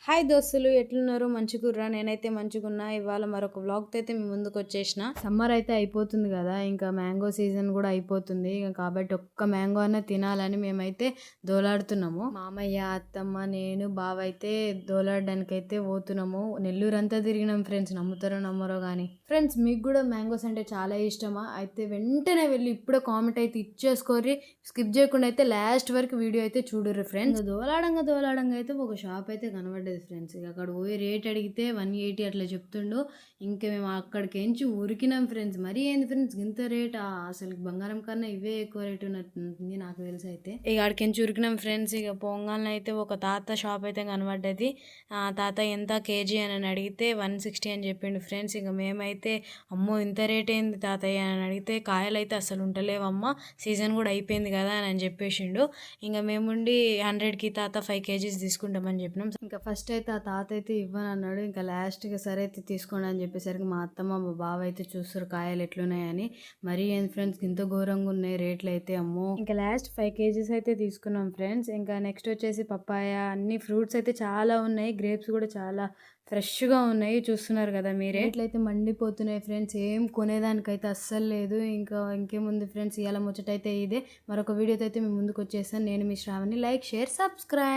Hi దోస్తులు, ఎట్లున్నారు? మంచిగుర్రా? నేనైతే మంచిగున్నా. ఇవాళ మరొక వ్లాగ్తో అయితే మీ ముందుకు వచ్చేసిన. సమ్మర్ అయితే అయిపోతుంది కదా, ఇంకా మ్యాంగో సీజన్ కూడా అయిపోతుంది. కాబట్టి ఒక్క మ్యాంగో అన్న తినాలని మేమైతే దోలాడుతున్నాము. మామయ్య, అత్తమ్మ, నేను, బావ అయితే దోలాడడానికి అయితే పోతున్నాము. నెల్లూరు అంతా తిరిగినాం ఫ్రెండ్స్, నమ్ముతారో నమ్మరో కానీ. ఫ్రెండ్స్, మీకు కూడా మ్యాంగోస్ అంటే చాలా ఇష్టమా? అయితే వెంటనే వెళ్ళి ఇప్పుడే కామెంట్ అయితే ఇచ్చేసుకోరి. స్కిప్ చేయకుండా అయితే లాస్ట్ వరకు వీడియో అయితే చూడరు ఫ్రెండ్స్. దోలాడంగా అయితే ఒక షాప్ అయితే కనబడ్డది ఫ్రెండ్స్. ఇక అక్కడ పోయి రేట్ అడిగితే 180 అట్లా చెప్తుండు. ఇంకా మేము అక్కడికి ఎంచి ఉరికినాం ఫ్రెండ్స్. మరీ ఏంది ఫ్రెండ్స్ ఇంత రేట్? అసలు బంగారం కన్నా ఇవే ఎక్కువ రేట్ ఉన్నట్టుంది నాకు తెలిసి. అయితే ఇక అక్కడికి ఉరికినాం ఫ్రెండ్స్. ఇక పొంగాలని అయితే ఒక తాత షాప్ అయితే కనబడ్డది. తాత ఎంత కేజీ అని అడిగితే 160 అని చెప్పిండు ఫ్రెండ్స్. ఇక మేమైతే అమ్మో ఇంత రేట్ ఏంది తాతయ్య అని అడిగితే, కాయలు అయితే అసలు ఉంటలేవమ్మా, సీజన్ కూడా అయిపోయింది కదా అని చెప్పేసిండు. ఇంకా మేముండి 100కి తాత 5 కేజీస్ తీసుకుంటామని చెప్పినాం. ఇంకా ఫస్ట్ అయితే ఆ తాత అయితే ఇవ్వను అన్నాడు. ఇంకా లాస్ట్గా సరే అయితే తీసుకోండి అని చెప్పేసరికి మా అత్తమ్మ మా బావ అయితే చూస్తారు కాయలు ఎట్లున్నాయని. మరీ ఏం ఫ్రెండ్స్ ఇంత ఘోరంగా ఉన్నాయి రేట్లు అయితే, అమ్మో. ఇంకా లాస్ట్ 5 కేజీస్ అయితే తీసుకున్నాం ఫ్రెండ్స్. ఇంకా నెక్స్ట్ వచ్చేసి పప్పాయ, అన్ని ఫ్రూట్స్ అయితే చాలా ఉన్నాయి. గ్రేప్స్ కూడా చాలా ఫ్రెష్గా ఉన్నాయి, చూస్తున్నారు కదా మీరే. ఇట్లయితే మండిపోతున్నాయి ఫ్రెండ్స్, ఏం కొనేదానికైతే అస్సలు లేదు. ఇంకేముంది ఫ్రెండ్స్, ఇవాళ ముచ్చటైతే ఇదే. మరొక వీడియోతో అయితే మేము ముందుకు వచ్చేసాను. నేను మీ శ్రావణి. Like, share, subscribe.